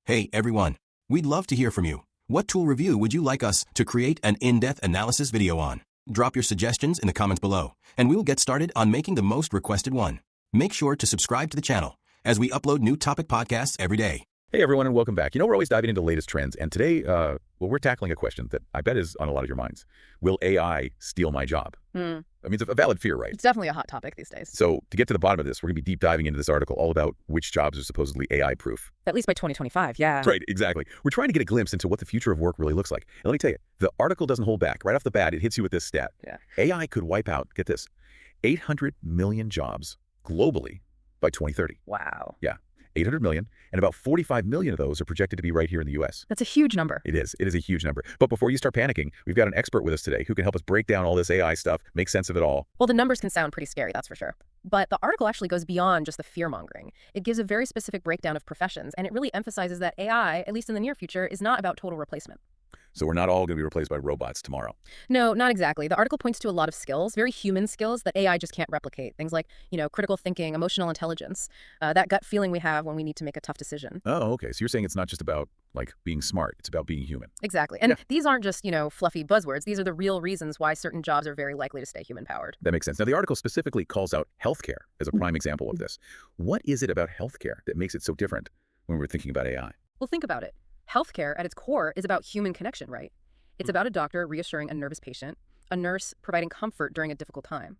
Hey everyone, we'd love to hear from you. What tool review would you like us to create an in-depth analysis video on? Drop your suggestions in the comments below, and we will get started on making the most requested one. Make sure to subscribe to the channel, as we upload new topic podcasts every day. Hey everyone, and welcome back. We're always diving into the latest trends, and today, we're tackling a question that I bet is on a lot of your minds. Will AI steal my job? I mean, it's a valid fear, right? It's definitely a hot topic these days. So to get to the bottom of this, we're going to be deep diving into this article all about which jobs are supposedly AI-proof. At least by 2025, yeah. Right, exactly. We're trying to get a glimpse into what the future of work really looks like. And let me tell you, the article doesn't hold back. Right off the bat, it hits you with this stat. Yeah. AI could wipe out, get this, 800 million jobs globally by 2030. Wow. Yeah. 800 million, and about 45 million of those are projected to be right here in the U.S. That's a huge number. It is. It is a huge number. But before you start panicking, we've got an expert with us today who can help us break down all this AI stuff, make sense of it all. Well, the numbers can sound pretty scary, that's for sure. But the article actually goes beyond just the fear-mongering. It gives a very specific breakdown of professions, and it really emphasizes that AI, at least in the near future, is not about total replacement. So we're not all going to be replaced by robots tomorrow. No, not exactly. The article points to a lot of skills, very human skills that AI just can't replicate. Things like, critical thinking, emotional intelligence, that gut feeling we have when we need to make a tough decision. Oh, okay. So you're saying it's not just about, being smart. It's about being human. Exactly. And these aren't just, fluffy buzzwords. These are the real reasons why certain jobs are very likely to stay human-powered. That makes sense. Now, the article specifically calls out healthcare as a prime example of this. What is it about healthcare that makes it so different when we're thinking about AI? Well, think about it. Healthcare, at its core, is about human connection, right? It's about a doctor reassuring a nervous patient, a nurse providing comfort during a difficult time.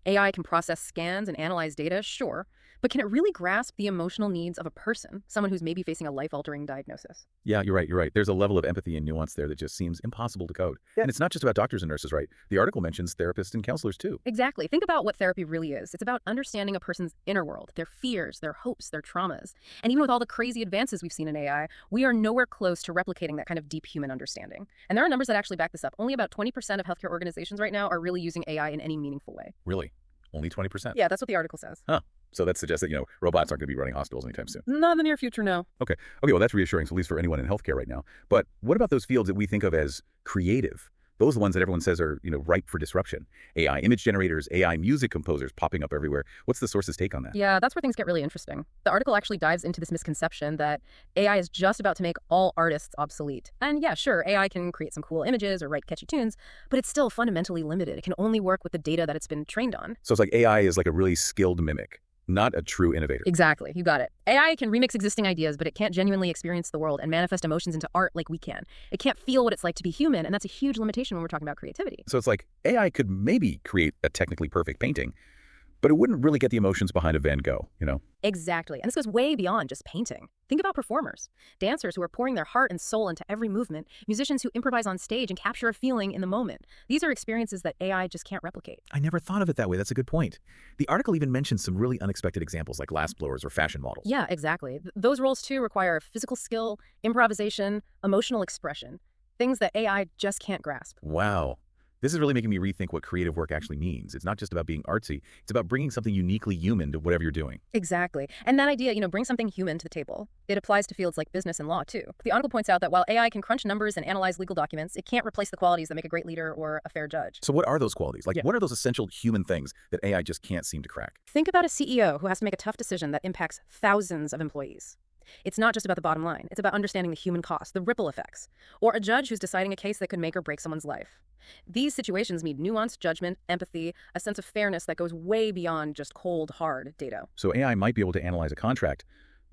AI can process scans and analyze data, sure, but can it really grasp the emotional needs of a person, someone who's maybe facing a life-altering diagnosis? Yeah, you're right. There's a level of empathy and nuance there that just seems impossible to code. Yeah. And it's not just about doctors and nurses, right? The article mentions therapists and counselors, too. Exactly. Think about what therapy really is. It's about understanding a person's inner world, their fears, their hopes, their traumas. And even with all the crazy advances we've seen in AI, we are nowhere close to replicating that kind of deep human understanding. And there are numbers that actually back this up. Only about 20% of healthcare organizations right now are really using AI in any meaningful way. Really? Only 20%? Yeah, that's what the article says. Huh. So that suggests that, robots aren't going to be running hospitals anytime soon. Not in the near future, no. Okay, well, that's reassuring, so at least for anyone in healthcare right now. But what about those fields that we think of as creative? Those are the ones that everyone says are, ripe for disruption. AI image generators, AI music composers popping up everywhere. What's the source's take on that? Yeah, that's where things get really interesting. The article actually dives into this misconception that AI is just about to make all artists obsolete. And yeah, sure, AI can create some cool images or write catchy tunes, but it's still fundamentally limited. It can only work with the data that it's been trained on. So it's like AI is like a really skilled mimic, not a true innovator. Exactly. You got it. AI can remix existing ideas, but it can't genuinely experience the world and manifest emotions into art like we can. It can't feel what it's like to be human, and that's a huge limitation when we're talking about creativity. So it's like AI could maybe create a technically perfect painting, but it wouldn't really get the emotions behind a Van Gogh, Exactly. And this goes way beyond just painting. Think about performers, dancers who are pouring their heart and soul into every movement, musicians who improvise on stage and capture a feeling in the moment. These are experiences that AI just can't replicate. I never thought of it that way. That's a good point. The article even mentions some really unexpected examples like glassblowers or fashion models. Yeah, exactly. Those roles, too, require physical skill, improvisation, emotional expression, things that AI just can't grasp. Wow. This is really making me rethink what creative work actually means. It's not just about being artsy. It's about bringing something uniquely human to whatever you're doing. Exactly. And that idea, bring something human to the table. It applies to fields like business and law, too. The article points out that while AI can crunch numbers and analyze legal documents, it can't replace the qualities that make a great leader or a fair judge. So what are those qualities? What are those essential human things that AI just can't seem to crack? Think about a CEO who has to make a tough decision that impacts thousands of employees. It's not just about the bottom line. It's about understanding the human cost, the ripple effects, or a judge who's deciding a case that could make or break someone's life. These situations need nuanced judgment, empathy, a sense of fairness that goes way beyond just cold, hard data. So AI might be able to analyze a contract,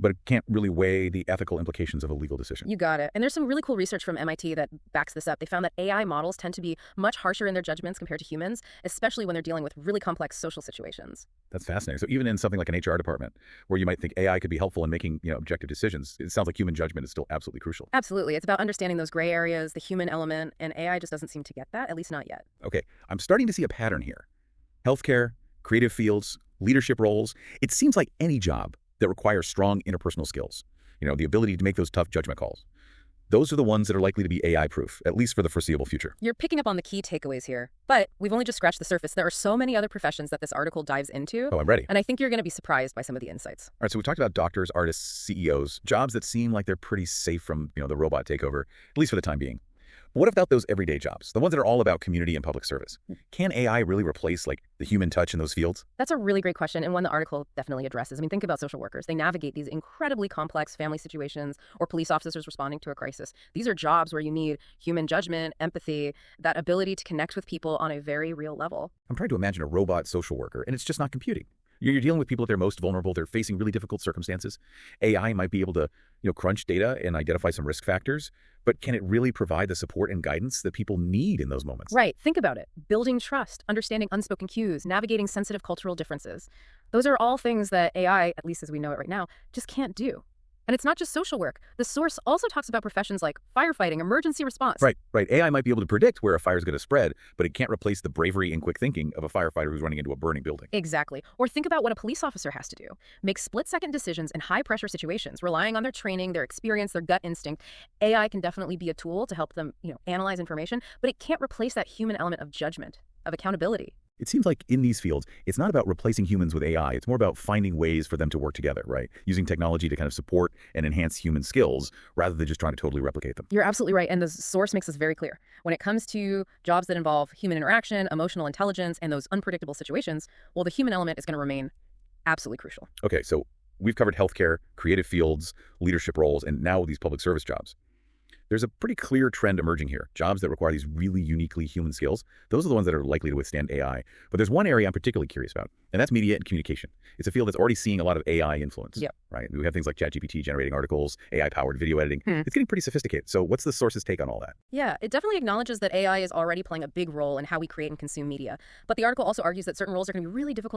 but it can't really weigh the ethical implications of a legal decision. You got it. And there's some really cool research from MIT that backs this up. They found that AI models tend to be much harsher in their judgments compared to humans, especially when they're dealing with really complex social situations. That's fascinating. So even in something like an HR department, where you might think AI could be helpful in making, objective decisions, it sounds like human judgment is still absolutely crucial. Absolutely. It's about understanding those gray areas, the human element, and AI just doesn't seem to get that, at least not yet. Okay, I'm starting to see a pattern here. Healthcare, creative fields, leadership roles. It seems like any job that requires strong interpersonal skills, the ability to make those tough judgment calls. Those are the ones that are likely to be AI-proof, at least for the foreseeable future. You're picking up on the key takeaways here, but we've only just scratched the surface. There are so many other professions that this article dives into. Oh, I'm ready. And I think you're going to be surprised by some of the insights. All right, so we talked about doctors, artists, CEOs, jobs that seem like they're pretty safe from, the robot takeover, at least for the time being. What about those everyday jobs, the ones that are all about community and public service? Can AI really replace like the human touch in those fields? That's a really great question, and one the article definitely addresses. I mean, think about social workers. They navigate these incredibly complex family situations, or police officers responding to a crisis. These are jobs where you need human judgment, empathy, that ability to connect with people on a very real level. I'm trying to imagine a robot social worker, and it's just not computing. You're dealing with people at their most vulnerable. They're facing really difficult circumstances. AI might be able to, crunch data and identify some risk factors, but can it really provide the support and guidance that people need in those moments? Right. Think about it. Building trust, understanding unspoken cues, navigating sensitive cultural differences. Those are all things that AI, at least as we know it right now, just can't do. And it's not just social work. The source also talks about professions like firefighting, emergency response. Right. AI might be able to predict where a fire is going to spread, but it can't replace the bravery and quick thinking of a firefighter who's running into a burning building. Exactly. Or think about what a police officer has to do. Make split-second decisions in high-pressure situations, relying on their training, their experience, their gut instinct. AI can definitely be a tool to help them, analyze information, but it can't replace that human element of judgment, of accountability. It seems like in these fields, it's not about replacing humans with AI. It's more about finding ways for them to work together, right? Using technology to kind of support and enhance human skills rather than just trying to totally replicate them. You're absolutely right. And the source makes this very clear. When it comes to jobs that involve human interaction, emotional intelligence, and those unpredictable situations, well, the human element is going to remain absolutely crucial. Okay, so we've covered healthcare, creative fields, leadership roles, and now these public service jobs. There's a pretty clear trend emerging here. Jobs that require these really uniquely human skills, those are the ones that are likely to withstand AI. But there's one area I'm particularly curious about, and that's media and communication. It's a field that's already seeing a lot of AI influence, right? We have things like ChatGPT generating articles, AI-powered video editing. It's getting pretty sophisticated. So what's the source's take on all that? Yeah, it definitely acknowledges that AI is already playing a big role in how we create and consume media. But the article also argues that certain roles are going to be really difficult